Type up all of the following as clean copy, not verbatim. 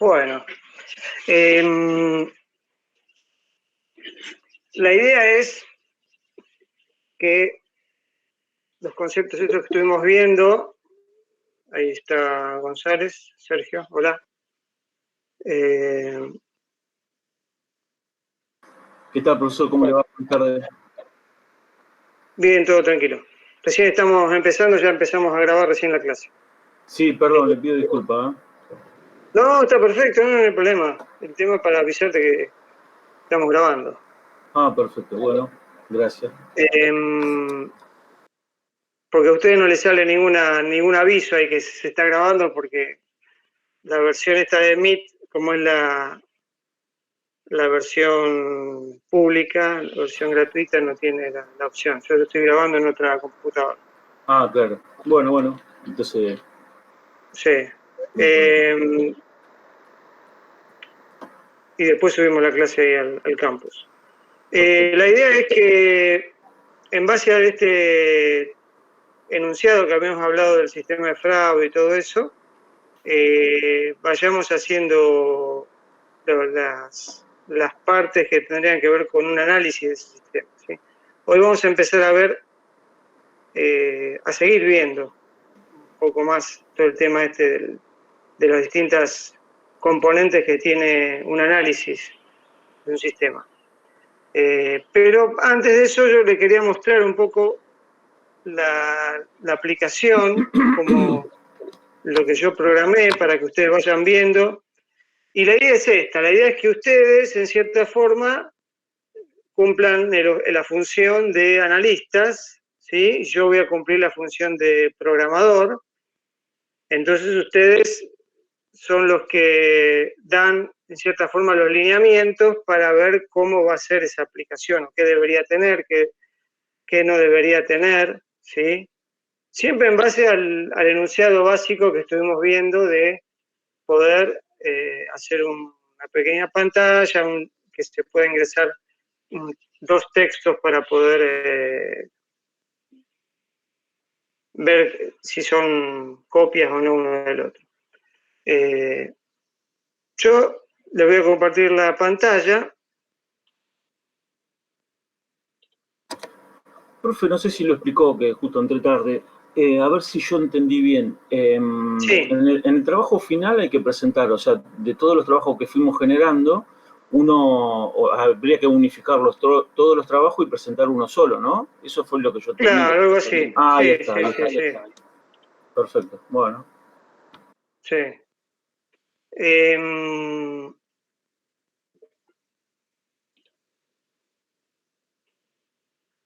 Bueno, la idea es que los conceptos estos que estuvimos viendo, ahí está González, Sergio, hola. ¿Qué tal, profesor? ¿Cómo le va? Buenas tardes. Bien, todo tranquilo. Recién estamos empezando, ya empezamos a grabar recién la clase. Sí, perdón, le pido disculpas. No, está perfecto, no hay problema. El tema es para avisarte que estamos grabando. Ah, perfecto, bueno, gracias. Porque a ustedes no les sale ningún aviso ahí que se está grabando, porque la versión esta de Meet, como es la versión pública, la versión gratuita, no tiene la opción. Yo lo estoy grabando en otra computadora. Ah, claro. Bueno, entonces... Sí. Y después subimos la clase ahí al campus. La idea es que, en base a este enunciado que habíamos hablado del sistema de fraude y todo eso, vayamos haciendo las partes que tendrían que ver con un análisis de ese sistema, ¿sí? Hoy vamos a empezar a ver, a seguir viendo un poco más todo el tema de las distintas componentes que tiene un análisis de un sistema. Pero antes de eso yo le quería mostrar un poco la aplicación, como lo que yo programé para que ustedes vayan viendo. Y la idea es esta, la idea es que ustedes, en cierta forma, cumplan la función de analistas, ¿sí? Yo voy a cumplir la función de programador. Entonces ustedes son los que dan, en cierta forma, los lineamientos para ver cómo va a ser esa aplicación, qué debería tener, qué no debería tener, ¿sí? Siempre en base al enunciado básico que estuvimos viendo de poder hacer una pequeña pantalla, que se pueda ingresar dos textos para poder ver si son copias o no uno del otro. Yo les voy a compartir la pantalla. Profe, no sé si lo explicó, que justo entré tarde. A ver si yo entendí bien. Sí. En el trabajo final hay que presentar, o sea, de todos los trabajos que fuimos generando, habría que unificar todos los trabajos y presentar uno solo, ¿no? Eso fue lo que yo entendí. Claro, algo así. Ah, sí, ahí está, sí, ahí está. sí. Perfecto, bueno. Sí.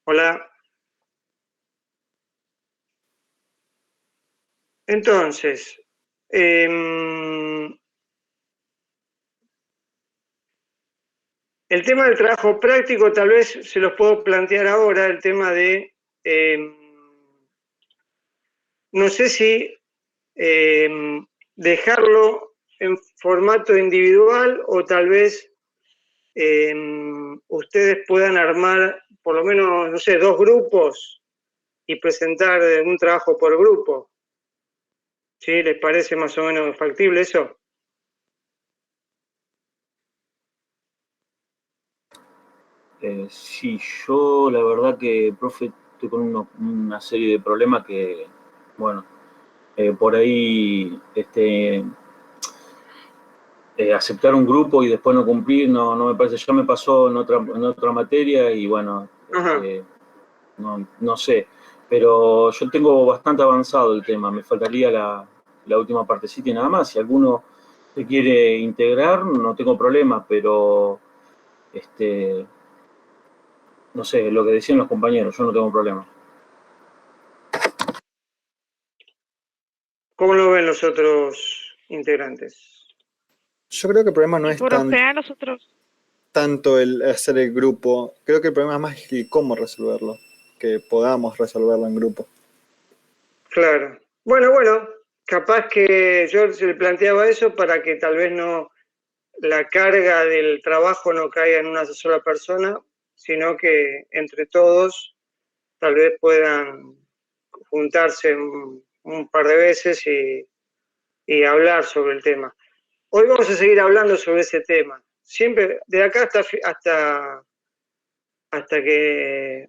Hola. Entonces, el tema del trabajo práctico tal vez se los puedo plantear ahora, el tema de, no sé si dejarlo en formato individual o tal vez ustedes puedan armar por lo menos, no sé, 2 grupos y presentar un trabajo por grupo. ¿Sí? ¿Les parece más o menos factible eso? Sí, yo la verdad que, profe, estoy con una serie de problemas que, bueno, por ahí aceptar un grupo y después no cumplir, no me parece. Ya me pasó en otra materia y bueno, no sé. Pero yo tengo bastante avanzado el tema, me faltaría la última partecita y nada más. Si alguno se quiere integrar, no tengo problema, pero no sé, lo que decían los compañeros, yo no tengo problema. ¿Cómo lo ven los otros integrantes? Yo creo que el problema no es tanto el hacer el grupo, creo que el problema es más el cómo resolverlo, que podamos resolverlo en grupo. Claro. Bueno, capaz que yo se le planteaba eso para que tal vez no la carga del trabajo no caiga en una sola persona, sino que entre todos tal vez puedan juntarse un par de veces y hablar sobre el tema. hoy vamos a seguir hablando sobre ese tema. Siempre, de acá hasta que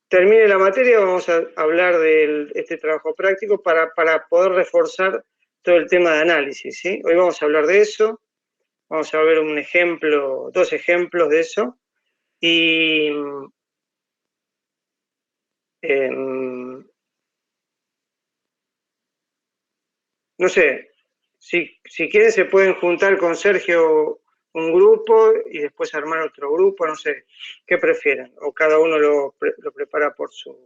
termine la materia, vamos a hablar de este trabajo práctico para poder reforzar todo el tema de análisis, ¿sí? Hoy vamos a hablar de eso, vamos a ver un ejemplo, 2 ejemplos de eso, y no sé, si quieren se pueden juntar con Sergio un grupo y después armar otro grupo, no sé, ¿qué prefieren? O cada uno lo prepara por su...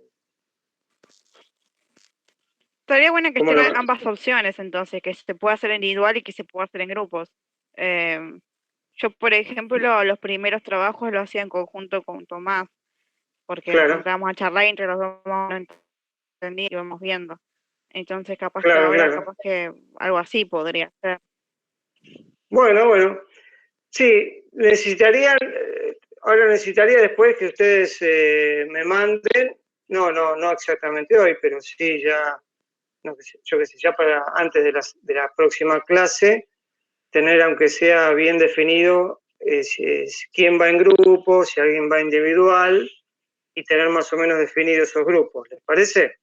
Estaría bueno que ¿Cómo estén lo- ambas opciones, entonces, que se pueda hacer individual y que se pueda hacer en grupos. Yo, por ejemplo, los primeros trabajos lo hacía en conjunto con Tomás, porque nos Claro, juntábamos a charlar y entre los dos no entendí y íbamos viendo. Entonces, capaz que claro, ahora, claro. capaz que algo así podría ser. Bueno, sí, ahora necesitaría después que ustedes me manden, no exactamente hoy, pero sí ya, no, yo qué sé, ya para antes de la próxima clase, tener aunque sea bien definido quién va en grupo, si alguien va individual, y tener más o menos definidos esos grupos, ¿les parece?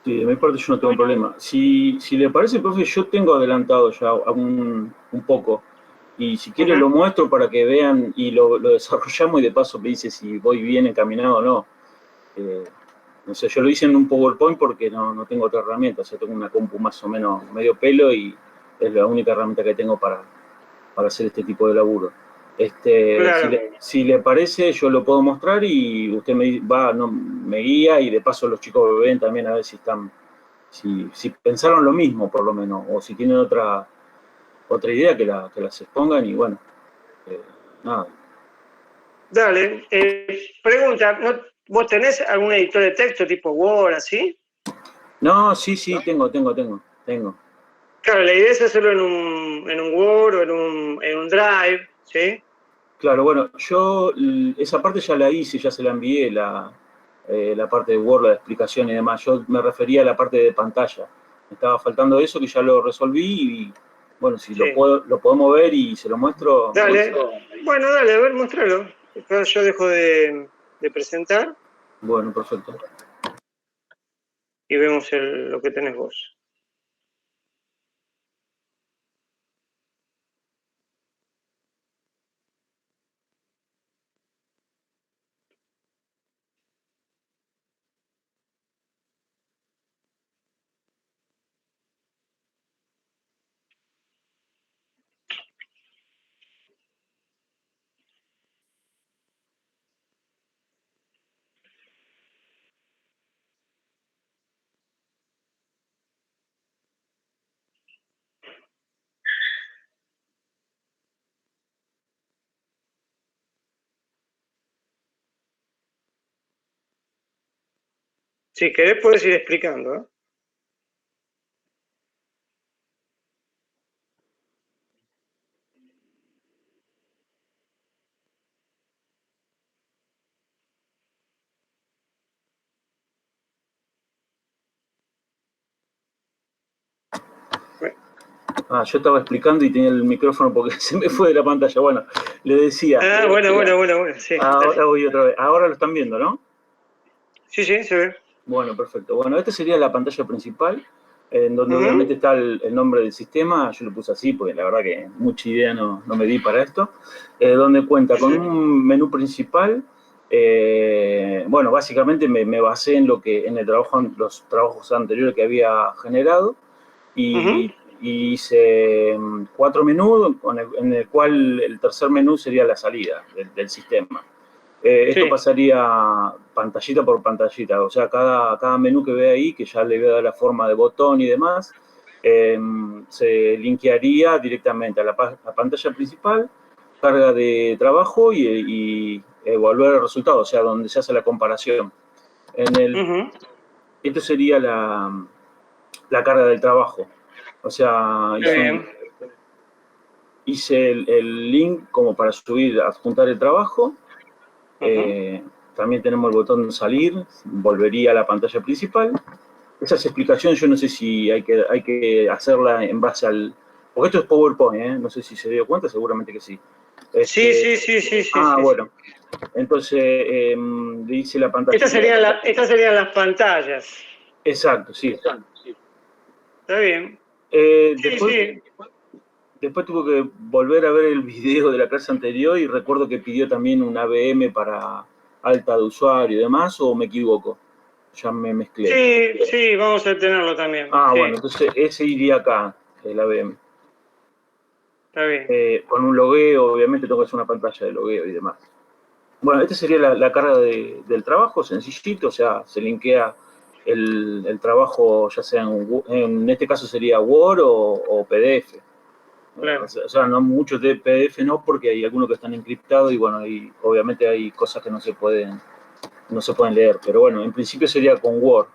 Sí, de mi parte yo no tengo problema. Si le parece, profe, yo tengo adelantado ya un poco. Y si quiere lo muestro para que vean y lo desarrollamos y de paso me dice si voy bien encaminado o no. No sé, yo lo hice en un PowerPoint porque no tengo otra herramienta. O sea, tengo una compu más o menos medio pelo y es la única herramienta que tengo para hacer este tipo de laburo. Claro. Si le parece, yo lo puedo mostrar y usted me guía y de paso los chicos ven también a ver si están, si pensaron lo mismo por lo menos, o si tienen otra idea que las expongan y bueno, nada. Dale, pregunta, ¿vos tenés algún editor de texto tipo Word, así? No, sí, tengo. Claro, la idea es hacerlo en un Word o en un Drive, ¿sí? Claro, bueno, yo esa parte ya la hice, ya se la envié, la parte de Word, la explicación y demás. Yo me refería a la parte de pantalla. Me estaba faltando eso que ya lo resolví y bueno, si Sí. lo podemos ver y se lo muestro. Dale, bueno, dale, a ver, muéstralo. Después yo dejo de presentar Bueno, perfecto. y vemos lo que tenés vos. Si querés, puedes ir explicando, ¿eh? Yo estaba explicando y tenía el micrófono porque se me fue de la pantalla. Bueno, le decía. Bueno, sí. Ahora voy otra vez. Ahora lo están viendo, ¿no? Sí, se ve. Bueno, perfecto. Bueno, esta sería la pantalla principal, en donde obviamente está el nombre del sistema. Yo lo puse así porque la verdad que mucha idea no me di para esto. Donde cuenta con un menú principal. Bueno, básicamente me basé en los trabajos anteriores que había generado y hice 4 menús, en el cual el tercer menú sería la salida del sistema. Esto pasaría pantallita por pantallita, o sea, cada menú que ve ahí, que ya le voy a dar la forma de botón y demás, se linkearía directamente a la pantalla principal, carga de trabajo y volver al resultado, o sea, donde se hace la comparación. Esto sería la carga del trabajo. O sea, hice el link como para adjuntar el trabajo. También tenemos el botón salir, volvería a la pantalla principal. esas explicaciones yo no sé si hay que hacerla en base al... Porque esto es PowerPoint, ¿eh? No sé si se dio cuenta, seguramente que sí. Sí. Bueno. Entonces, le hice la pantalla. Estas serían las pantallas. Exacto, sí. Está bien. Después tuve que volver a ver el video de la clase anterior y recuerdo que pidió también un ABM para alta de usuario y demás, ¿o me equivoco? Ya me mezclé. Sí, vamos a tenerlo también. Bueno, entonces ese iría acá, el ABM. Está bien. Con un logueo, obviamente tengo que hacer una pantalla de logueo y demás. Bueno, esta sería la carga del trabajo, sencillito, o sea, se linkea el trabajo, ya sea en este caso sería Word o PDF. Claro. O sea, no muchos de PDF no, porque hay algunos que están encriptados y bueno, obviamente hay cosas que no se pueden leer, pero bueno, en principio sería con Word.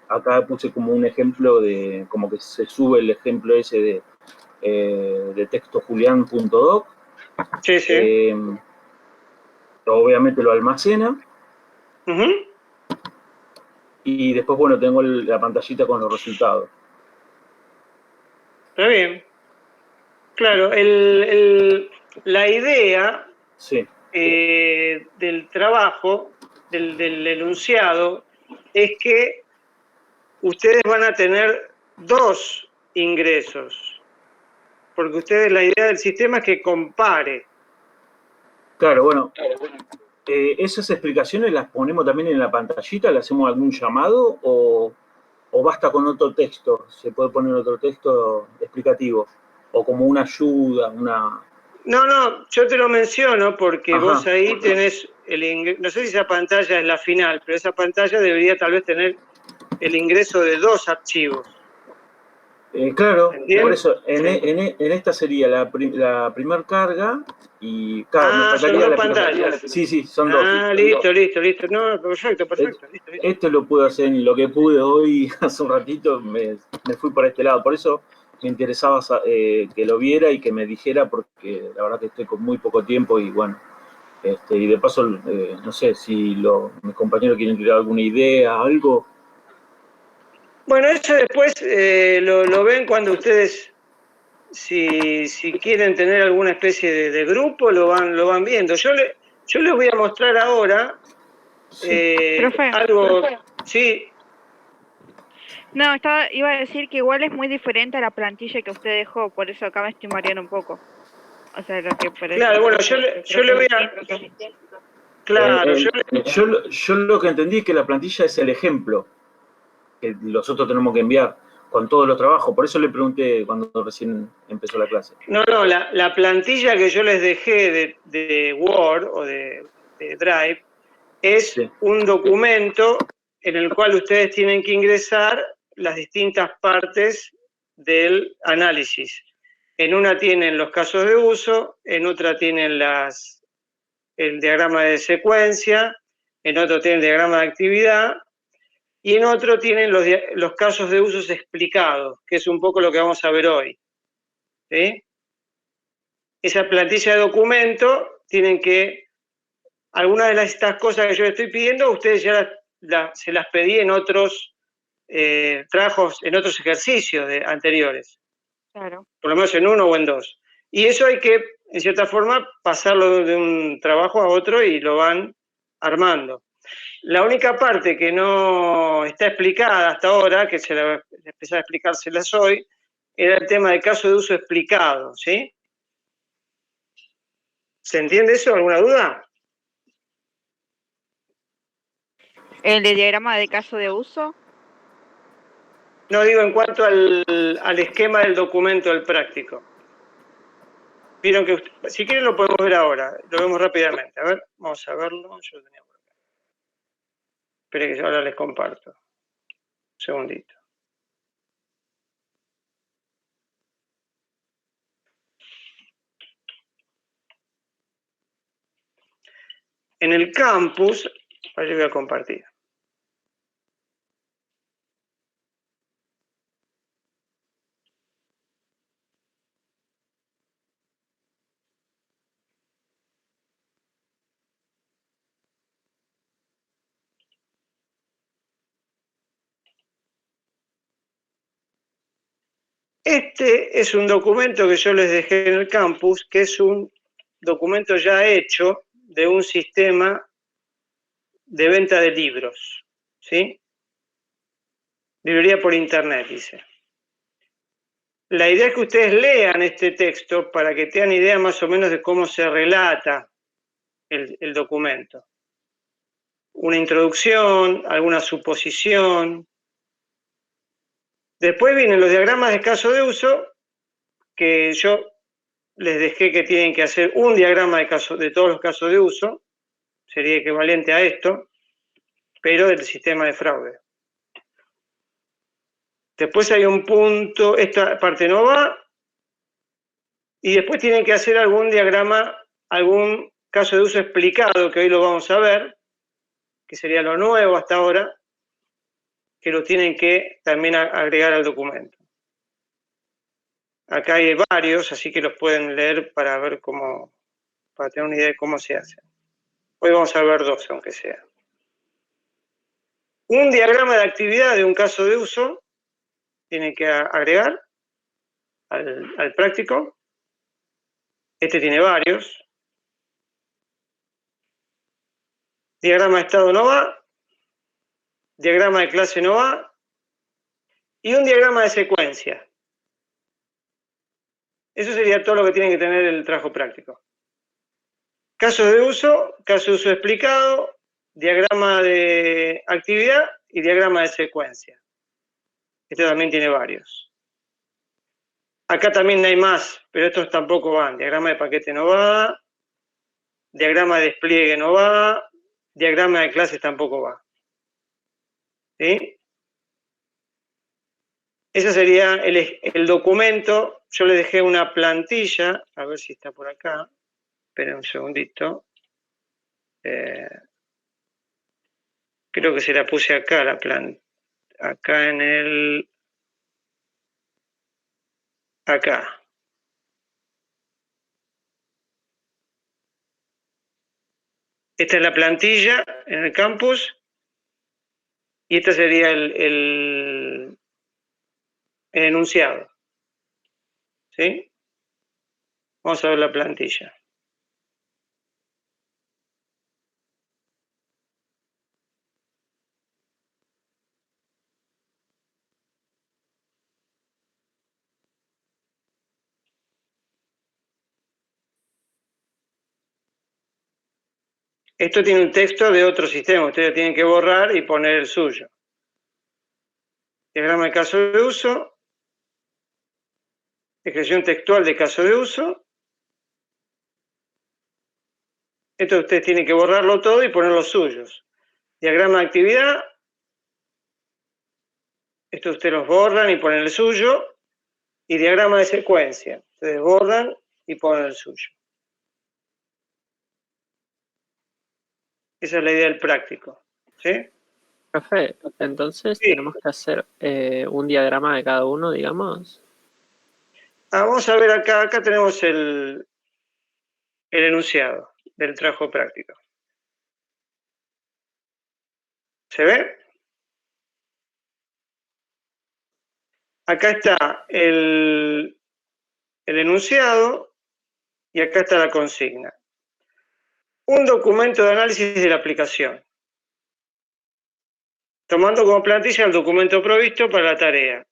Acá puse como un ejemplo de, como que se sube el ejemplo ese de texto julián.doc. Sí. Obviamente lo almacena. Uh-huh. Y después, bueno, tengo la pantallita con los resultados. Está bien. Claro, la idea Sí. del trabajo, del enunciado, es que ustedes van a tener dos ingresos, porque ustedes, la idea del sistema es que compare. Claro, bueno, esas explicaciones las ponemos también en la pantallita, le hacemos algún llamado o basta con otro texto, se puede poner otro texto explicativo o como una ayuda, una... No, yo te lo menciono porque Ajá. vos ahí tenés no sé si esa pantalla es la final, pero esa pantalla debería tal vez tener el ingreso de dos archivos. Claro, ¿Entiendes? por eso en Sí. esta sería la primera carga y claro, me Son faltaría dos la pantallas. Sí, son dos. Listo. No, perfecto. Listo. Esto lo pude hacer en lo que pude hoy, hace un ratito, me fui por este lado. Por eso me interesaba que lo viera y que me dijera, porque la verdad que estoy con muy poco tiempo y bueno, y de paso, no sé si mis compañeros quieren tirar alguna idea, algo. Bueno, eso después lo ven cuando ustedes, si quieren tener alguna especie de grupo, lo van viendo. Yo les voy a mostrar ahora Profe. algo. Sí. No, iba a decir que igual es muy diferente a la plantilla que usted dejó, por eso acá me estoy mareando un poco. O sea, lo que por Claro, bueno, yo le voy a... Claro, yo lo que entendí es que la plantilla es el ejemplo que nosotros tenemos que enviar con todos los trabajos. Por eso le pregunté cuando recién empezó la clase. No, la plantilla que yo les dejé de Word o de Drive es un documento en el cual ustedes tienen que ingresar las distintas partes del análisis. En una tienen los casos de uso, en otra tienen el diagrama de secuencia, en otro tienen el diagrama de actividad y en otro tienen los casos de usos explicados, que es un poco lo que vamos a ver hoy. ¿Sí? Esa plantilla de documento tienen que, algunas de estas cosas que yo les estoy pidiendo, ustedes ya se las pedí en otros trabajos, en otros ejercicios anteriores. Claro. Por lo menos en uno o en dos. Y eso hay que, en cierta forma, pasarlo de un trabajo a otro y lo van armando. La única parte que no está explicada hasta ahora, que se la empecé a explicárselas hoy, era el tema del caso de uso explicado, ¿sí? ¿Se entiende eso? ¿Alguna duda? ¿El de diagrama de caso de uso? No, digo en cuanto al esquema del documento del práctico. Vieron que, si quieren lo podemos ver ahora, lo vemos rápidamente. A ver, vamos a verlo. Yo lo tenía por acá. Esperen que ahora les comparto. Un segundito. En el campus, ahora yo voy a compartir. Este es un documento que yo les dejé en el campus, que es un documento ya hecho de un sistema de venta de libros, ¿sí? Librería por internet, dice. La idea es que ustedes lean este texto para que tengan idea más o menos de cómo se relata el documento. Una introducción, alguna suposición. Después vienen los diagramas de caso de uso, que yo les dejé que tienen que hacer un diagrama de todos los casos de uso, sería equivalente a esto, pero del sistema de fraude. Después hay un punto, esta parte no va, y después tienen que hacer algún diagrama, algún caso de uso explicado, que hoy lo vamos a ver, que sería lo nuevo hasta ahora, que lo tienen que también agregar al documento. Acá hay varios, así que los pueden leer para ver cómo, para tener una idea de cómo se hace. Hoy vamos a ver dos, aunque sea. Un diagrama de actividad de un caso de uso tiene que agregar al práctico. Este tiene varios. Diagrama de estado no va. Diagrama de clase no va. Y un diagrama de secuencia. Eso sería todo lo que tiene que tener el trabajo práctico. Casos de uso explicado, diagrama de actividad y diagrama de secuencia. Este también tiene varios. Acá también hay más, pero estos tampoco van. Diagrama de paquete no va, diagrama de despliegue no va, diagrama de clases tampoco va. ¿Sí? Ese sería el documento. Yo le dejé una plantilla, a ver si está por acá. Esperen un segundito. Creo que se la puse acá, la plantilla. Acá en el... Acá. Esta es la plantilla en el campus. Y este sería el enunciado. ¿Sí? Vamos a ver la plantilla. Esto tiene un texto de otro sistema. Ustedes tienen que borrar y poner el suyo. Diagrama de caso de uso. Descripción textual de caso de uso. Esto ustedes tienen que borrarlo todo y poner los suyos. Diagrama de actividad. Esto ustedes los borran y ponen el suyo. Y diagrama de secuencia. Ustedes borran y ponen el suyo. Esa es la idea del práctico. ¿Sí? Profe, entonces Sí. tenemos que hacer un diagrama de cada uno, digamos. Vamos a ver acá. Acá tenemos el enunciado del trabajo práctico. ¿Se ve? Acá está el enunciado y acá está la consigna. Un documento de análisis de la aplicación. Tomando como plantilla el documento provisto para la tarea.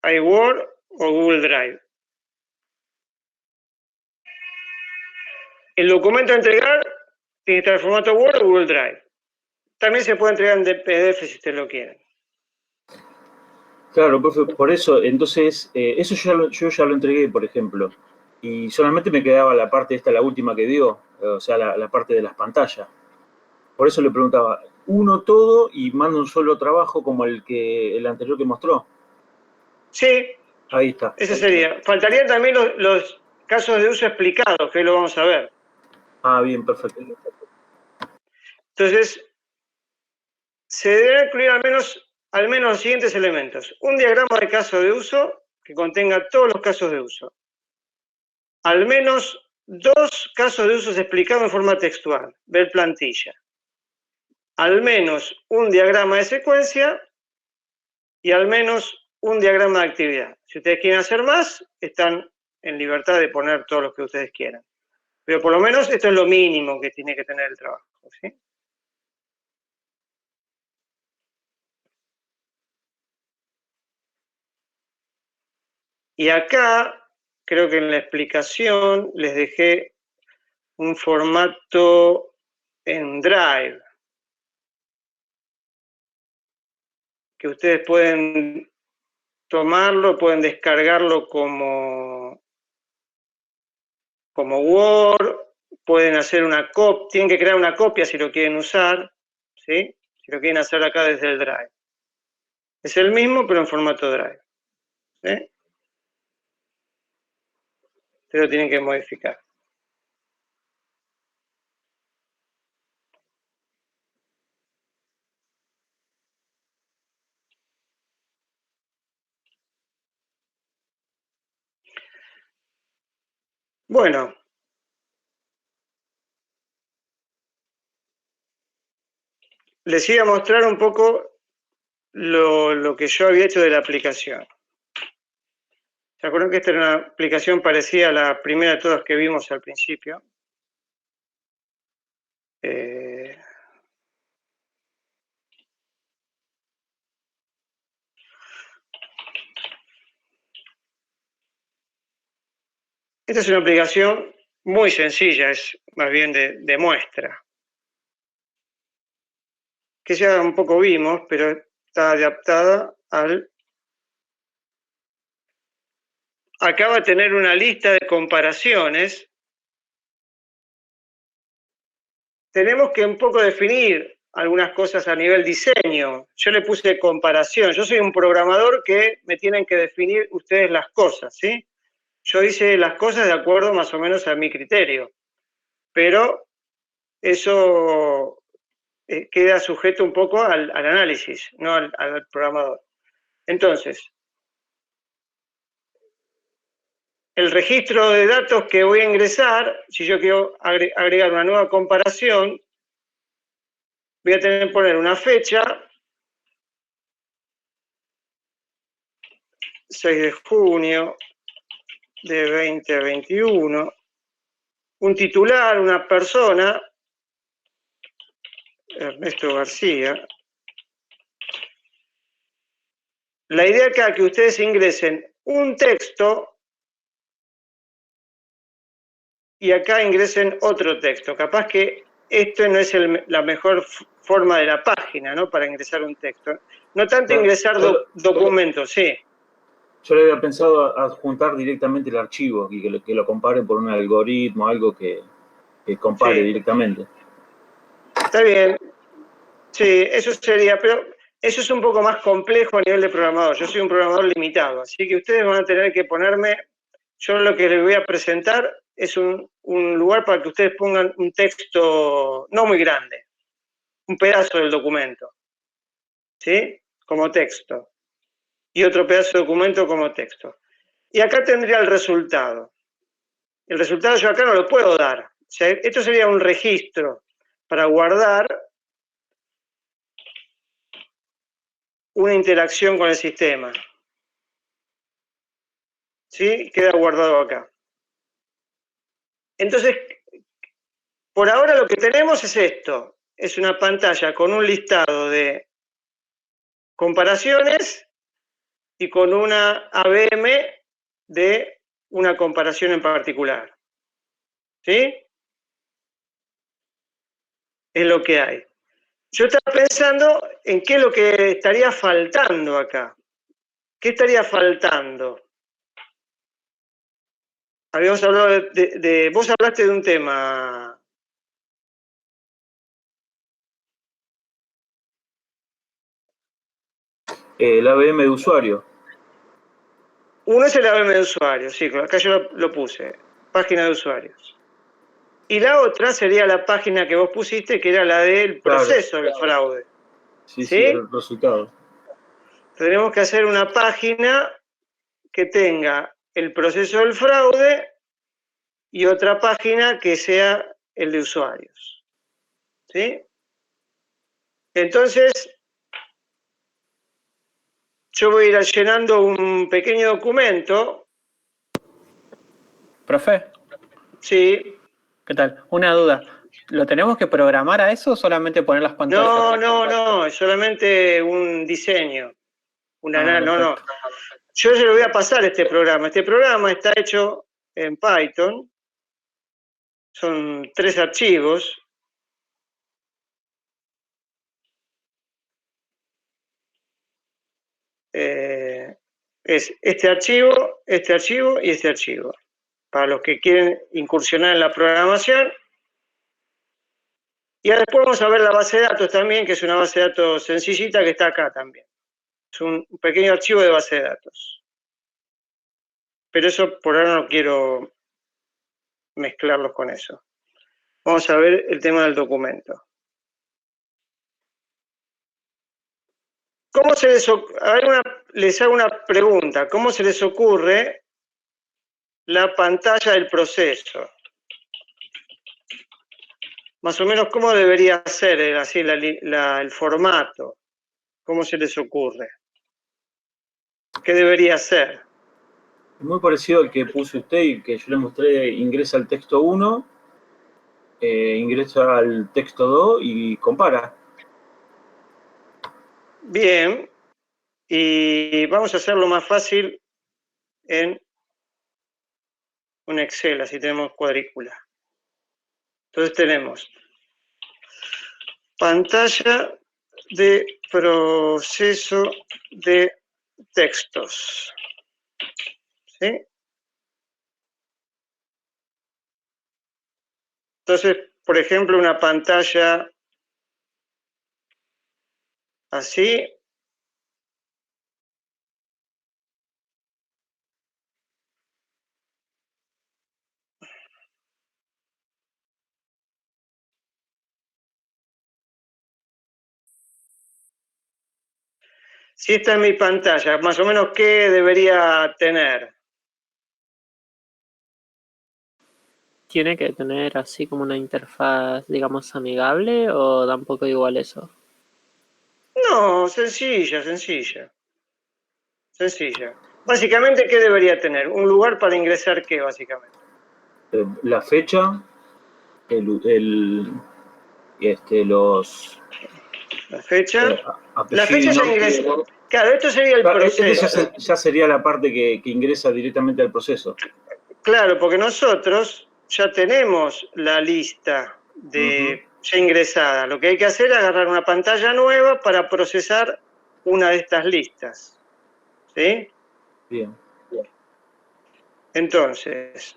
Hay Word o Google Drive. El documento a entregar tiene que estar en formato Word o Google Drive. También se puede entregar en PDF si ustedes lo quieren. Claro, profe, por eso, entonces, eso yo ya lo entregué, por ejemplo, y solamente me quedaba la parte esta, la última que dio, o sea, la parte de las pantallas. Por eso le preguntaba, uno todo y mando un solo trabajo como el anterior que mostró. Sí, Ahí está. ese sería. Faltarían también los casos de uso explicados, que hoy lo vamos a ver. Ah, bien, perfecto. Entonces, se debe incluir al menos los siguientes elementos. Un diagrama de caso de uso que contenga todos los casos de uso. Al menos 2 casos de uso explicados en forma textual. Ver plantilla. Al menos un diagrama de secuencia y al menos un diagrama de actividad. Si ustedes quieren hacer más, están en libertad de poner todos los que ustedes quieran. Pero por lo menos esto es lo mínimo que tiene que tener el trabajo, ¿sí? Y acá, creo que en la explicación les dejé un formato en Drive, que ustedes pueden tomarlo, pueden descargarlo como Word, pueden hacer una copia, tienen que crear una copia si lo quieren usar, ¿sí? Si lo quieren hacer acá desde el Drive. Es el mismo, pero en formato Drive, ¿sí? Ustedes lo tienen que modificar. Bueno. Les iba a mostrar un poco lo que yo había hecho de la aplicación. ¿Se acuerdan que esta era una aplicación parecida a la primera de todas que vimos al principio? Esta es una aplicación muy sencilla, es más bien de muestra. Que ya un poco vimos, pero está adaptada al... Acaba de tener una lista de comparaciones. Tenemos que un poco definir algunas cosas a nivel diseño. Yo le puse comparación. Yo soy un programador que me tienen que definir ustedes las cosas, ¿sí? Yo hice las cosas de acuerdo más o menos a mi criterio, pero eso queda sujeto un poco al análisis, no al programador. Entonces, el registro de datos que voy a ingresar, si yo quiero agregar una nueva comparación, voy a tener que poner una fecha, 6 de junio de 2021, un titular, una persona, Ernesto García. La idea acá es que ustedes ingresen un texto y acá ingresen otro texto. Capaz que esto no es la mejor forma de la página, ¿no? Para ingresar un texto. No tanto ingresar documentos, sí. Yo le había pensado adjuntar directamente el archivo y que lo compare por un algoritmo, algo que compare directamente. Está bien. Sí, eso sería, pero eso es un poco más complejo a nivel de programador. Yo soy un programador limitado, así que ustedes van a tener que ponerme, yo lo que les voy a presentar es un lugar para que ustedes pongan un texto no muy grande, un pedazo del documento, ¿sí? Como texto. Y otro pedazo de documento como texto. Y acá tendría el resultado. El resultado yo acá no lo puedo dar. O sea, esto sería un registro para guardar una interacción con el sistema. ¿Sí? Queda guardado acá. Entonces, por ahora lo que tenemos es esto. Es una pantalla con un listado de comparaciones y con una ABM de una comparación en particular. ¿Sí? Es lo que hay. Yo estaba pensando en qué es lo que estaría faltando acá. ¿Qué estaría faltando? Habíamos hablado vos hablaste de un tema. El ABM de usuario. Uno es el ABM de usuario, sí, acá yo lo puse, página de usuarios. Y la otra sería la página que vos pusiste, que era la del proceso del fraude. Sí, sí, el resultado. Tenemos que hacer una página que tenga el proceso del fraude y otra página que sea el de usuarios. ¿Sí? Entonces, yo voy a ir llenando un pequeño documento. Profe, Sí. ¿qué tal? Una duda. ¿Lo tenemos que programar a eso o solamente poner las pantallas? No, es solamente un diseño. No. Perfecto. Yo se lo voy a pasar este programa. Este programa está hecho en Python. Son 3 archivos. Es este archivo y este archivo. Para los que quieren incursionar en la programación. Y después vamos a ver la base de datos también, que es una base de datos sencillita que está acá también. Es un pequeño archivo de base de datos. Pero eso por ahora no quiero mezclarlos con eso. Vamos a ver el tema del documento. ¿Cómo se les les hago una pregunta? ¿Cómo se les ocurre la pantalla del proceso? Más o menos, ¿cómo debería ser así el formato? ¿Cómo se les ocurre? ¿Qué debería ser? Muy parecido al que puso usted y que yo le mostré, ingresa al texto 1, ingresa al texto 2 y compara. Bien, y vamos a hacerlo más fácil en un Excel, así tenemos cuadrícula. Entonces tenemos pantalla de proceso de textos. ¿Sí? Entonces, por ejemplo, una pantalla así. Si esta es mi pantalla, más o menos, ¿qué debería tener? ¿Tiene que tener así como una interfaz, digamos, amigable o tampoco igual eso? No, sencilla. Básicamente, ¿qué debería tener? Un lugar para ingresar, ¿qué, básicamente? La fecha, los La fecha. La apellido fecha y ya nombre. ingresó. Claro, esto sería el Este proceso. ya sería la parte que ingresa directamente al proceso. Claro, porque nosotros ya tenemos la lista ya ingresada. Lo que hay que hacer es agarrar una pantalla nueva para procesar una de estas listas. ¿Sí? Bien. Entonces,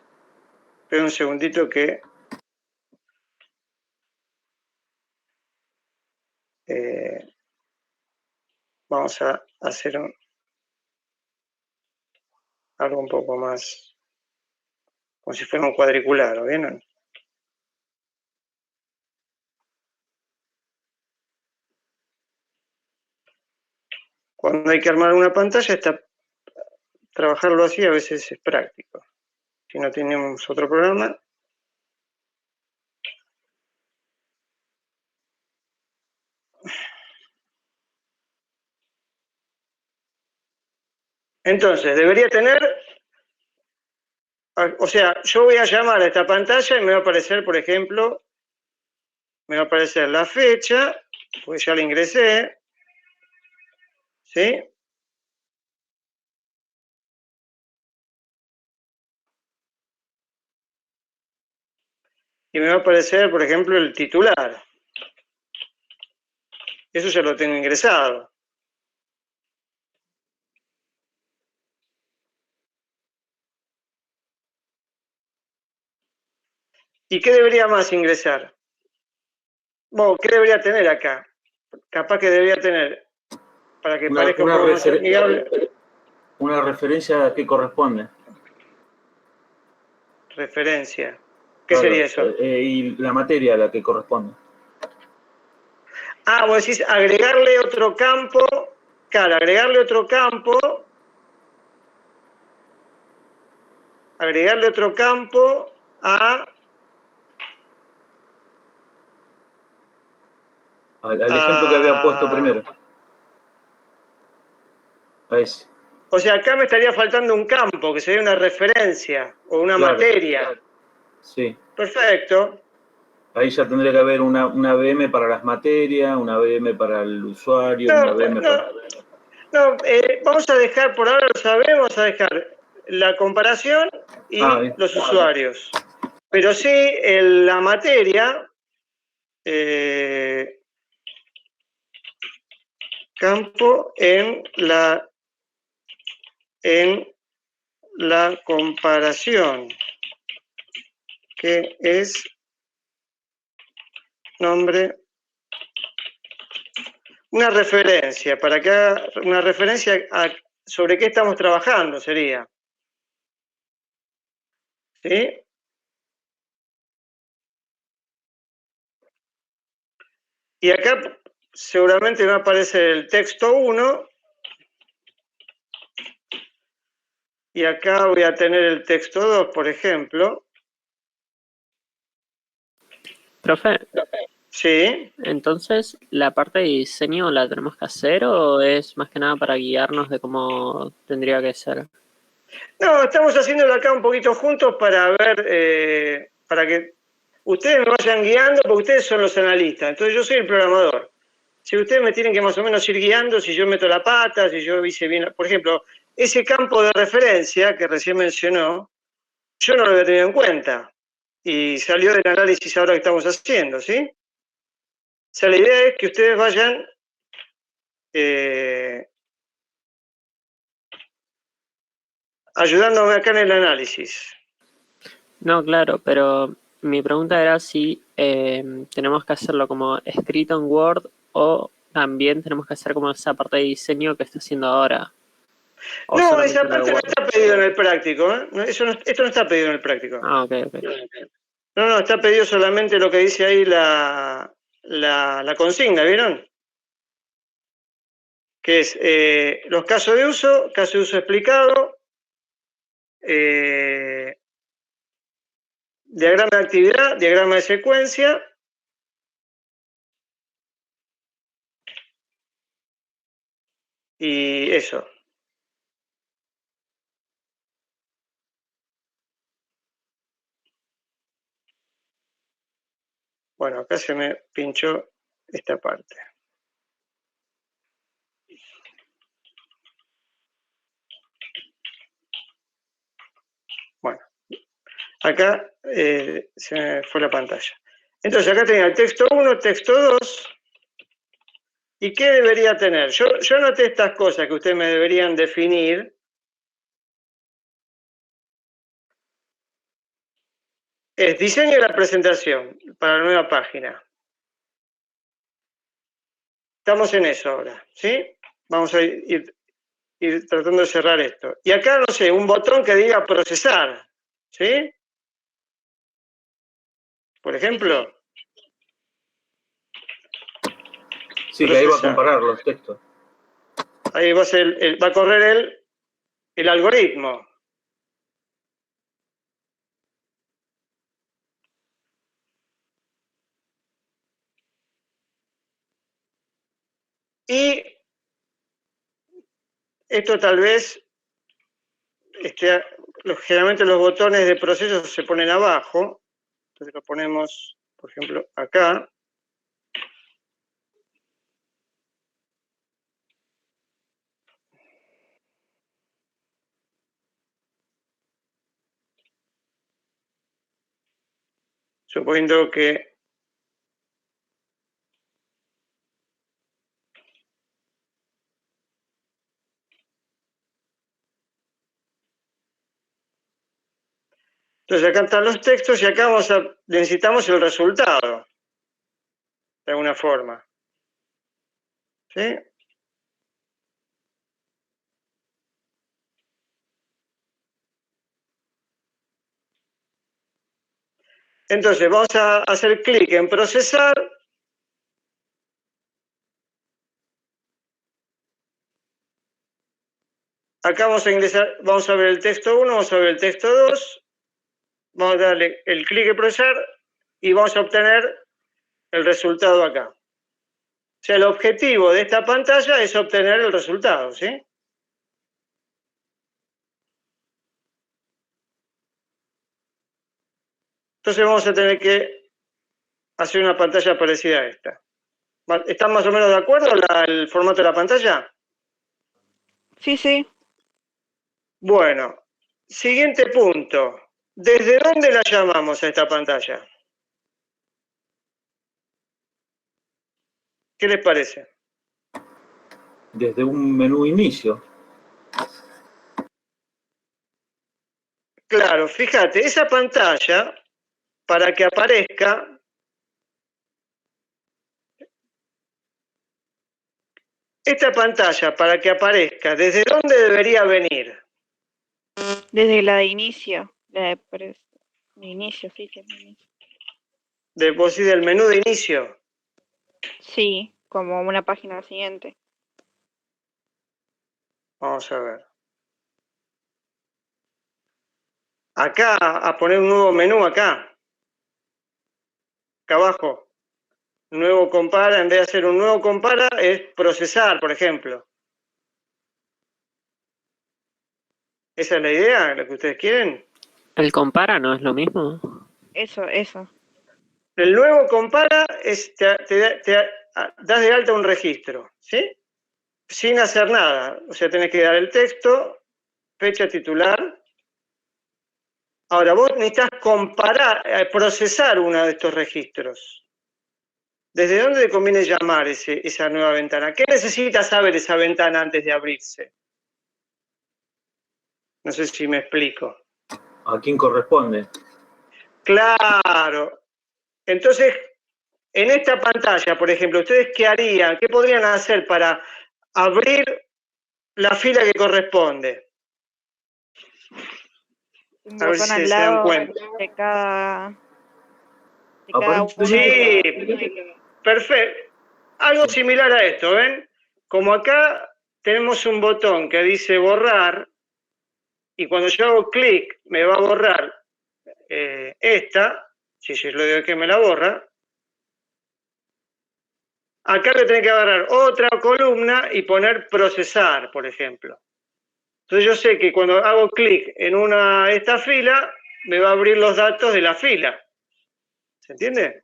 espera un segundito que vamos a hacer algo un poco más, como si fuera un cuadriculado, ¿bien? Cuando hay que armar una pantalla, trabajarlo así a veces es práctico. Si no tenemos otro programa. Entonces, debería tener, o sea, yo voy a llamar a esta pantalla y me va a aparecer, por ejemplo, me va a aparecer la fecha, pues ya la ingresé, ¿sí? Y me va a aparecer, por ejemplo, el titular. Eso ya lo tengo ingresado. ¿Y qué debería más ingresar? Bueno, ¿qué debería tener acá? Capaz que debería tener, para que parezca un poco más amigable, una referencia que corresponde. referencia. ¿Qué Claro, sería eso? y la materia a la que corresponde. Ah, vos decís agregarle otro campo. Claro, agregarle otro campo Al ejemplo que había puesto primero. Ahí sí. O sea, acá me estaría faltando un campo, que sería una referencia o una Claro. materia. Sí. Perfecto. Ahí ya tendría que haber una VM para las materias, una VM para el usuario, una No, VM para... no, vamos a dejar, por ahora lo sabemos, vamos a dejar la comparación y bien. los usuarios. Pero sí, la materia, campo en la comparación, que es nombre, una referencia, para que haga una referencia sobre qué estamos trabajando, sería. ¿Sí? Y acá seguramente va a aparecer el texto 1 y acá voy a tener el texto 2, por ejemplo. Profe, Sí. entonces, ¿la parte de diseño la tenemos que hacer o es más que nada para guiarnos de cómo tendría que ser? No, estamos haciéndolo acá un poquito juntos para ver, para que ustedes me vayan guiando, porque ustedes son los analistas, entonces yo soy el programador. Si ustedes me tienen que más o menos ir guiando, si yo meto la pata, si yo hice bien, por ejemplo, ese campo de referencia que recién mencionó, yo no lo había tenido en cuenta y salió del análisis ahora que estamos haciendo, ¿sí? O sea, la idea es que ustedes vayan ayudándome acá en el análisis. No, claro, pero mi pregunta era si tenemos que hacerlo como escrito en Word o también tenemos que hacer como esa parte de diseño que está haciendo ahora. O No, solamente esa la de parte no Word. está pedido en el práctico, ¿eh? Esto no está pedido en el práctico. Ah, ok. No, está pedido solamente lo que dice ahí la consigna, ¿vieron? Que es los caso de uso explicado, diagrama de actividad, diagrama de secuencia, y eso. Bueno, acá se me pinchó esta parte. Bueno, acá se me fue la pantalla. Entonces acá tenía el texto 1, texto 2. ¿Y qué debería tener? Yo anoté estas cosas que ustedes me deberían definir. Es diseño de la presentación para la nueva página. Estamos en eso ahora, ¿sí? Vamos a ir tratando de cerrar esto. Y acá, no sé, un botón que diga procesar, ¿sí? Por ejemplo. Sí, que ahí va a comparar los textos. Ahí va a correr el algoritmo. Y esto tal vez, generalmente los botones de proceso se ponen abajo. Entonces lo ponemos, por ejemplo, acá. Suponiendo que entonces acá están los textos y acá necesitamos el resultado, de alguna forma. ¿Sí? Entonces vamos a hacer clic en procesar. Acá vamos a ingresar, vamos a ver el texto 1, vamos a ver el texto 2. Vamos a darle el clic en procesar y vamos a obtener el resultado acá. O sea, el objetivo de esta pantalla es obtener el resultado, ¿sí? Entonces vamos a tener que hacer una pantalla parecida a esta. ¿Están más o menos de acuerdo el formato de la pantalla? Sí, sí. Bueno, siguiente punto. ¿Desde dónde la llamamos a esta pantalla? ¿Qué les parece? Desde un menú inicio. Claro, fíjate, esa pantalla, para que aparezca, esta pantalla, para que aparezca, ¿desde dónde debería venir? Desde la de inicio. De inicio, sí, sí, de inicio. Del menú de inicio. Sí, como una página siguiente. Vamos a ver. Acá, a poner un nuevo menú acá. Acá abajo. Nuevo compara, en vez de hacer un nuevo compara, es procesar, por ejemplo. ¿Esa es la idea, lo que ustedes quieren? ¿El compara no es lo mismo? Eso. El nuevo compara es das de alta un registro, ¿sí? Sin hacer nada. O sea, tenés que dar el texto, fecha titular. Ahora, vos necesitas comparar, procesar uno de estos registros. ¿Desde dónde te conviene llamar esa nueva ventana? ¿Qué necesita saber esa ventana antes de abrirse? No sé si me explico. ¿A quién corresponde? Claro. Entonces, en esta pantalla, por ejemplo, ¿ustedes qué harían? ¿Qué podrían hacer para abrir la fila que corresponde? Un A ver botón si al se dan lado cuenta. de cada uno Aparentemente, de Sí, perfecto. Algo similar a esto, ¿ven? Como acá tenemos un botón que dice borrar, y cuando yo hago clic me va a borrar esta, si yo le digo que me la borra, acá le tengo que agarrar otra columna y poner procesar, por ejemplo. Entonces yo sé que cuando hago clic en esta fila, me va a abrir los datos de la fila. ¿Se entiende?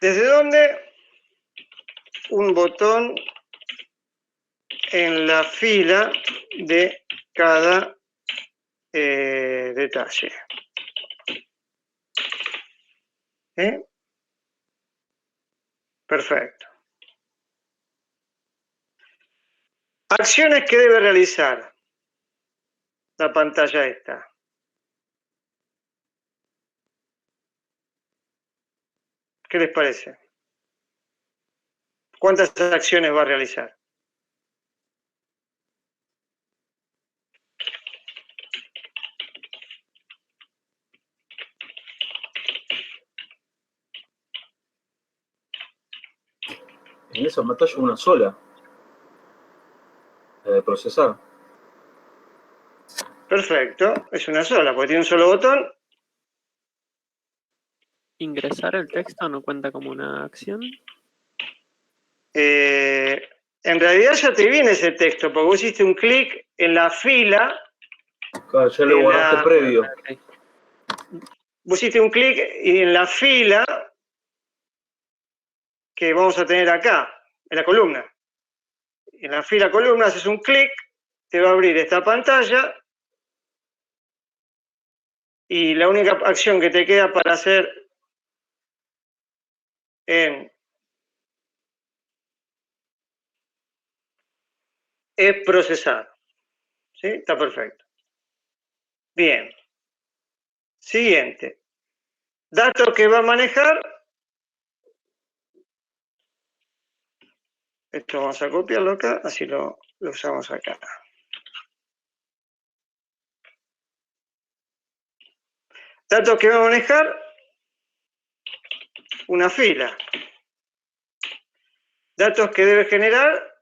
¿Desde dónde? Un botón en la fila de cada detalle. Perfecto. Acciones que debe realizar la pantalla esta. ¿Qué les parece? ¿Cuántas acciones va a realizar? en esa pantalla una sola. Procesar. Perfecto, es una sola, porque tiene un solo botón. ¿Ingresar el texto no cuenta como una acción? En realidad ya te viene ese texto, porque vos hiciste un clic en la fila. Claro, ya lo borraste previo. Okay. Vos hiciste un clic y en la fila que vamos a tener acá, en la columna. En la fila columna haces un clic, te va a abrir esta pantalla y la única acción que te queda para hacer es procesar. ¿Sí? Está perfecto. Bien. Siguiente. Datos que va a manejar. Esto vamos a copiarlo acá, así lo usamos acá. Datos que va a manejar una fila. Datos que debe generar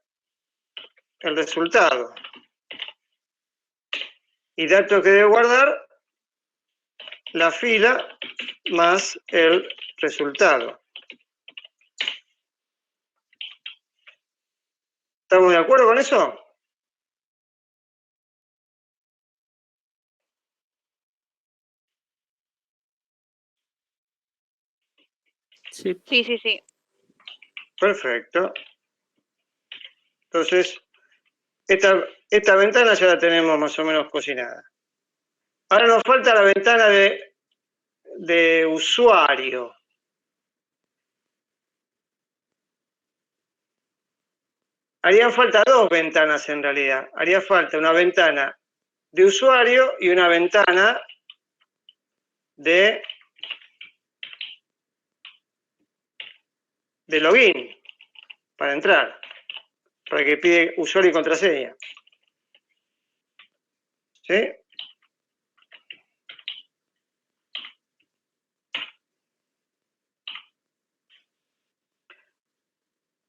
el resultado. Y datos que debe guardar la fila más el resultado. ¿Estamos de acuerdo con eso? Sí. Sí. Perfecto. Entonces, esta ventana ya la tenemos más o menos cocinada. Ahora nos falta la ventana de usuario. Harían falta dos ventanas en realidad. Haría falta una ventana de usuario y una ventana de login para entrar, para que pide usuario y contraseña. ¿Sí?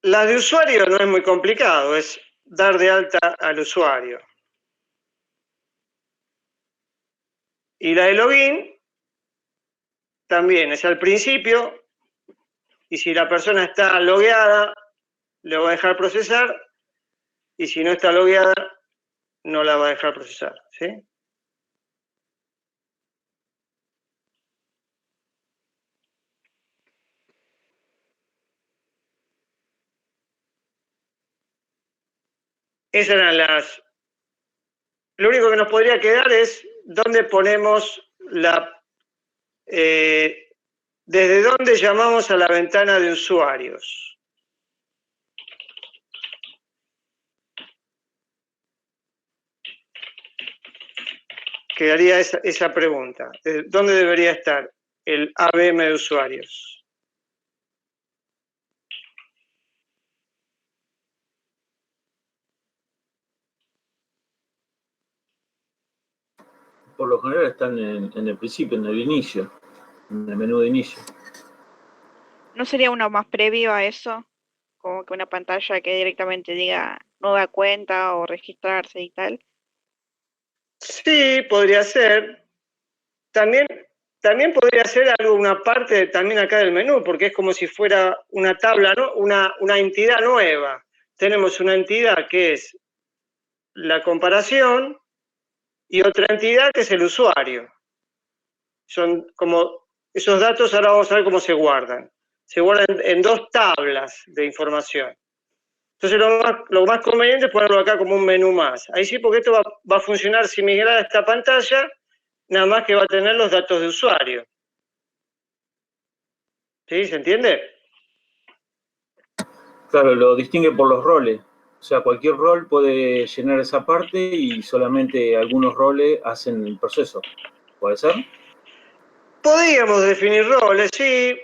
La de usuario no es muy complicado, es dar de alta al usuario. Y la de login también es al principio, y si la persona está logueada, le va a dejar procesar, y si no está logueada, no la va a dejar procesar. ¿Sí? Esas eran las... Lo único que nos podría quedar es dónde ponemos la... desde dónde llamamos a la ventana de usuarios. Quedaría esa pregunta. ¿Dónde debería estar el ABM de usuarios? Por lo general están en el principio, en el inicio, en el menú de inicio. ¿No sería uno más previo a eso? Como que una pantalla que directamente diga nueva cuenta o registrarse y tal. Sí, podría ser. También podría ser una parte también acá del menú, porque es como si fuera una tabla, ¿no? Una entidad nueva. Tenemos una entidad que es la comparación y otra entidad que es el usuario. Son como esos datos, ahora vamos a ver cómo se guardan. Se guardan en dos tablas de información. Entonces lo más conveniente es ponerlo acá como un menú más. Ahí sí, porque esto va a funcionar similar a esta pantalla, nada más que va a tener los datos de usuario. ¿Sí? ¿Se entiende? Claro, lo distingue por los roles. O sea, cualquier rol puede llenar esa parte y solamente algunos roles hacen el proceso. ¿Puede ser? Podríamos definir roles, sí.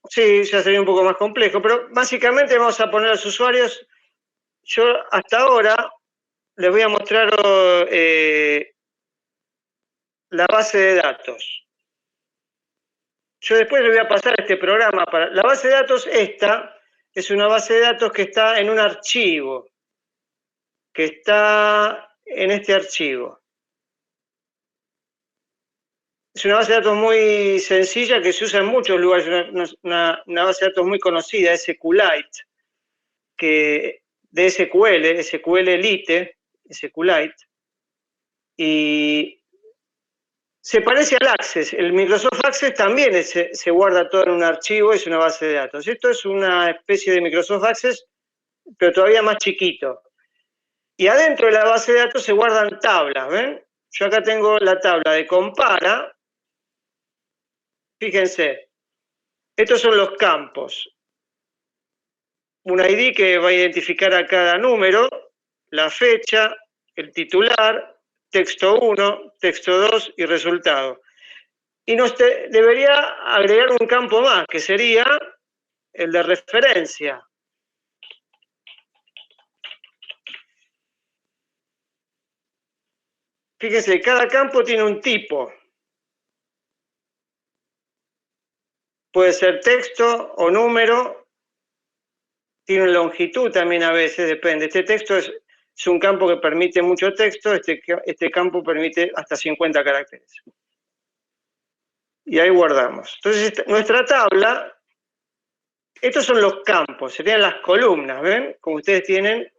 Sí, ya sería un poco más complejo, pero básicamente vamos a poner a los usuarios. Yo hasta ahora les voy a mostrar la base de datos. Yo después les voy a pasar este programa para... La base de datos esta es una base de datos que está en un archivo, que está en este archivo. Es una base de datos muy sencilla que se usa en muchos lugares, una base de datos muy conocida, SQLite, que de SQL Elite, SQLite, y se parece al Access. El Microsoft Access también se guarda todo en un archivo, es una base de datos. Esto es una especie de Microsoft Access, pero todavía más chiquito. Y adentro de la base de datos se guardan tablas, ¿ven? Yo acá tengo la tabla de compara. Fíjense, estos son los campos. Un ID que va a identificar a cada número, la fecha, el titular, texto 1, texto 2 y resultado. Y nos debería agregar un campo más, que sería el de referencia. Fíjense, cada campo tiene un tipo. Puede ser texto o número. Tiene longitud también a veces, depende. Este texto es un campo que permite mucho texto. Este campo permite hasta 50 caracteres. Y ahí guardamos. Entonces, nuestra tabla, estos son los campos, serían las columnas, ¿ven? Como ustedes tienen,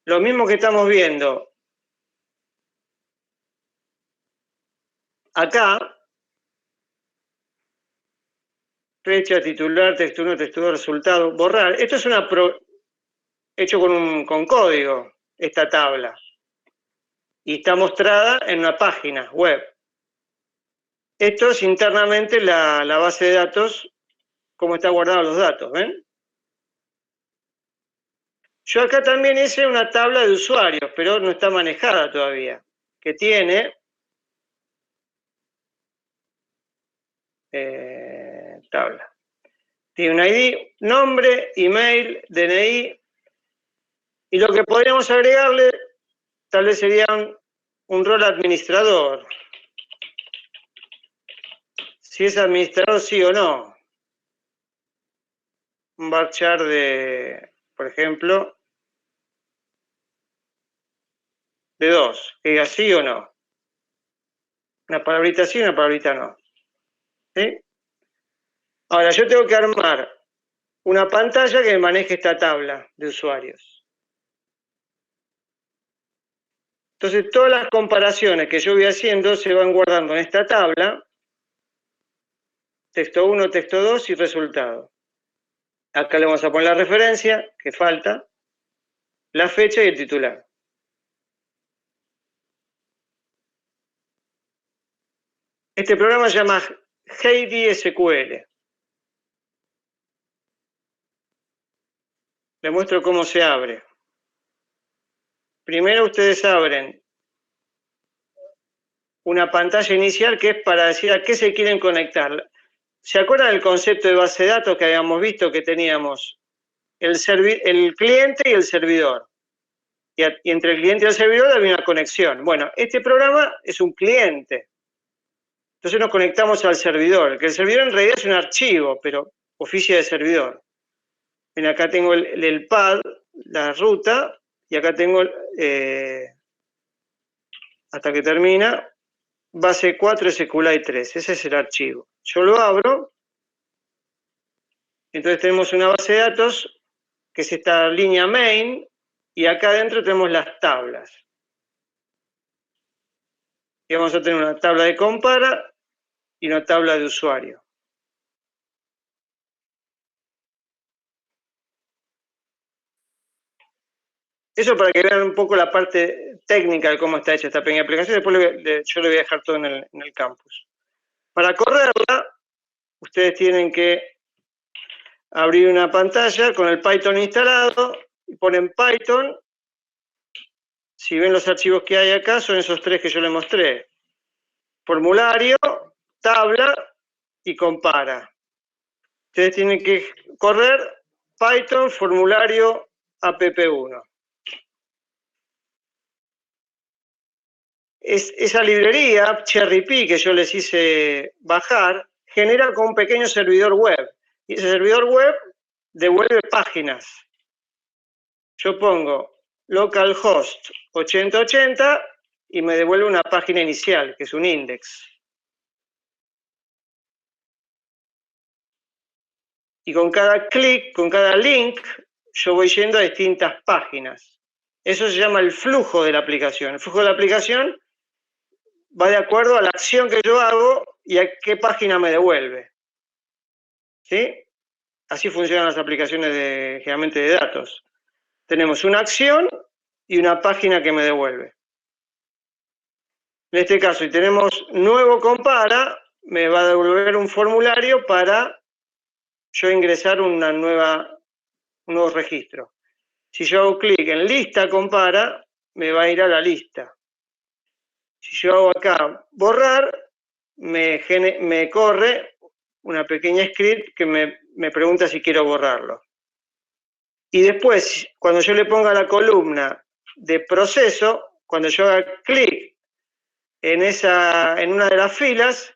lo mismo que estamos viendo acá, fecha, titular, texto 1, texto 2, resultado, borrar. Esto es hecho con código, esta tabla. Y está mostrada en una página web. Esto es internamente la base de datos, cómo está guardados los datos, ¿ven? Yo acá también hice una tabla de usuarios, pero no está manejada todavía, que tiene tabla. Tiene un ID, nombre, email, DNI, y lo que podríamos agregarle tal vez sería un rol administrador. Si es administrador, sí o no. Un varchar de, por ejemplo, de 2, que diga sí o no. Una palabrita sí y una palabrita no. ¿Sí? Ahora, yo tengo que armar una pantalla que maneje esta tabla de usuarios. Entonces, todas las comparaciones que yo voy haciendo se van guardando en esta tabla. Texto 1, texto 2 y resultado. Acá le vamos a poner la referencia, que falta, la fecha y el titular. Este programa se llama Heidi SQL. Les muestro cómo se abre. Primero ustedes abren una pantalla inicial que es para decir a qué se quieren conectar. ¿Se acuerdan del concepto de base de datos que habíamos visto que teníamos el cliente y el servidor? Y entre el cliente y el servidor había una conexión. Bueno, este programa es un cliente. Entonces nos conectamos al servidor, que el servidor en realidad es un archivo, pero oficia de servidor. Ven, acá tengo el pad, la ruta, y acá tengo, hasta que termina, base 4 SQLite 3. Ese es el archivo. Yo lo abro, entonces tenemos una base de datos, que es esta línea main, y acá adentro tenemos las tablas. Y vamos a tener una tabla de compara y una tabla de usuario. Eso para que vean un poco la parte técnica de cómo está hecha esta pequeña aplicación. Después yo le voy a dejar todo en el campus. Para correrla, ustedes tienen que abrir una pantalla con el Python instalado, y ponen Python. Si ven los archivos que hay acá, son esos 3 que yo les mostré. Formulario, tabla y compara. Ustedes tienen que correr Python formulario app1. Esa librería, Cherry-Pee, que yo les hice bajar, genera con un pequeño servidor web. Y ese servidor web devuelve páginas. Yo pongo localhost 8080 y me devuelve una página inicial, que es un index. Y con cada clic, con cada link, yo voy yendo a distintas páginas. Eso se llama el flujo de la aplicación. El flujo de la aplicación va de acuerdo a la acción que yo hago y a qué página me devuelve. ¿Sí? Así funcionan las aplicaciones generalmente de datos. Tenemos una acción y una página que me devuelve. En este caso, si tenemos nuevo compara, me va a devolver un formulario para yo ingresar un nuevo registro. Si yo hago clic en lista compara, me va a ir a la lista. Si yo hago acá borrar, me corre una pequeña script que me pregunta si quiero borrarlo. Y después, cuando yo le ponga la columna de proceso, cuando yo haga clic en una de las filas,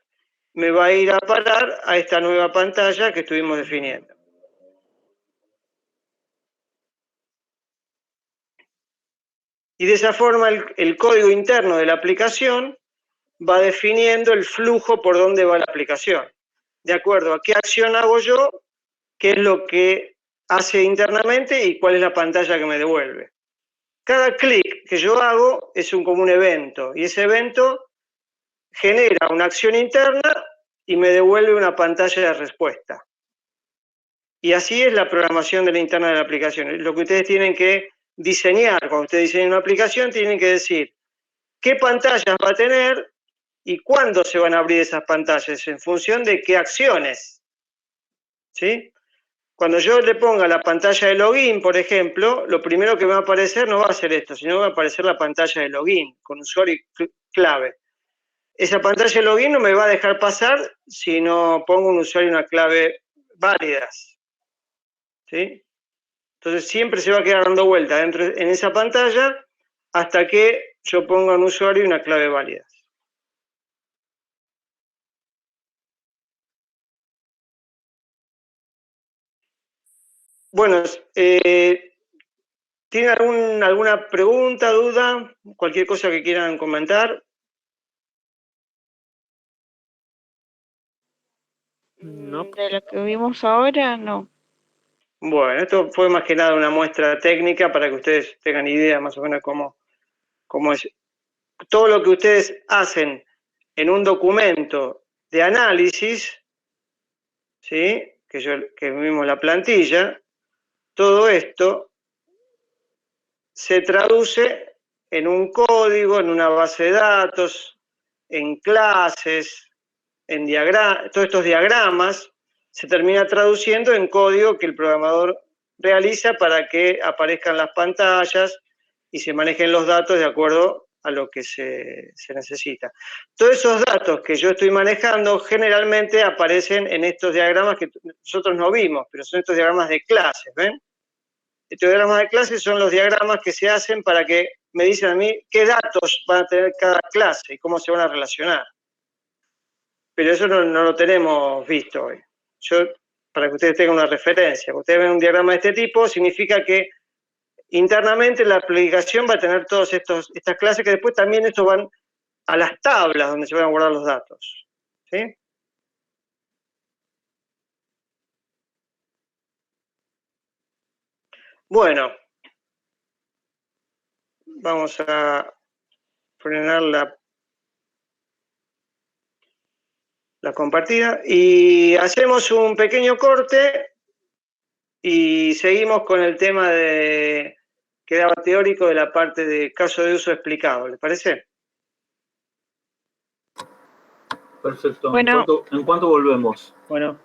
me va a ir a parar a esta nueva pantalla que estuvimos definiendo. Y de esa forma el código interno de la aplicación va definiendo el flujo por donde va la aplicación. De acuerdo a qué acción hago yo, qué es lo que hace internamente y cuál es la pantalla que me devuelve. Cada clic que yo hago es como un evento, y ese evento genera una acción interna y me devuelve una pantalla de respuesta. Y así es la programación de la interna de la aplicación. Lo que ustedes tienen que diseñar, cuando ustedes diseñan una aplicación, tienen que decir qué pantallas va a tener y cuándo se van a abrir esas pantallas, en función de qué acciones. ¿Sí? Cuando yo le ponga la pantalla de login, por ejemplo, lo primero que me va a aparecer no va a ser esto, sino va a aparecer la pantalla de login con usuario y clave. Esa pantalla de login no me va a dejar pasar si no pongo un usuario y una clave válidas. ¿Sí? Entonces siempre se va a quedar dando vuelta en esa pantalla hasta que yo ponga un usuario y una clave válidas. Bueno, ¿tienen alguna pregunta, duda? Cualquier cosa que quieran comentar. No. De lo que vimos ahora, no. Bueno, esto fue más que nada una muestra técnica para que ustedes tengan idea más o menos cómo es. Todo lo que ustedes hacen en un documento de análisis, ¿sí? Que vimos la plantilla, todo esto se traduce en un código, en una base de datos, en clases, en todos estos diagramas, se termina traduciendo en código que el programador realiza para que aparezcan las pantallas y se manejen los datos de acuerdo a lo que se necesita. Todos esos datos que yo estoy manejando generalmente aparecen en estos diagramas que nosotros no vimos, pero son estos diagramas de clases, ¿ven? Estos diagramas de clases son los diagramas que se hacen para que me dicen a mí qué datos van a tener cada clase y cómo se van a relacionar. Pero eso no lo tenemos visto hoy. Para que ustedes tengan una referencia, cuando ustedes ven un diagrama de este tipo, significa que internamente la aplicación va a tener todas estas clases que después también estos van a las tablas donde se van a guardar los datos. ¿Sí? Bueno, vamos a frenar la compartida y hacemos un pequeño corte y seguimos con el tema que daba teórico de la parte de caso de uso explicado. ¿Les parece? Perfecto. Bueno. ¿En cuánto volvemos? Bueno.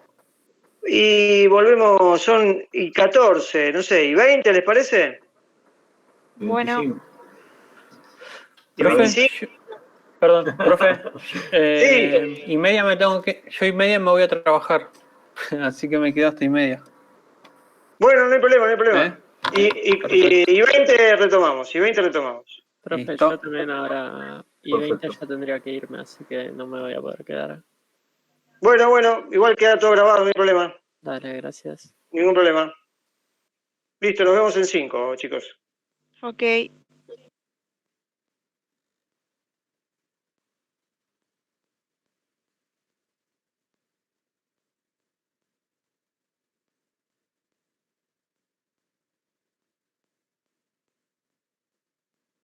Y volvemos, son y 14, no sé, y 20, ¿les parece? Bueno. 25. ¿Y Profe, 25? perdón, profe. Sí. Y media yo y media me voy a trabajar. Así que me quedo hasta y media. Bueno, no hay problema, no hay problema. Y 20 retomamos, Profe, Listo. yo también ahora y Perfecto. 20 ya tendría que irme, así que no me voy a poder quedar. Bueno, igual queda todo grabado, no hay problema. Dale, gracias. Ningún problema. Listo, nos vemos en 5, chicos. Ok.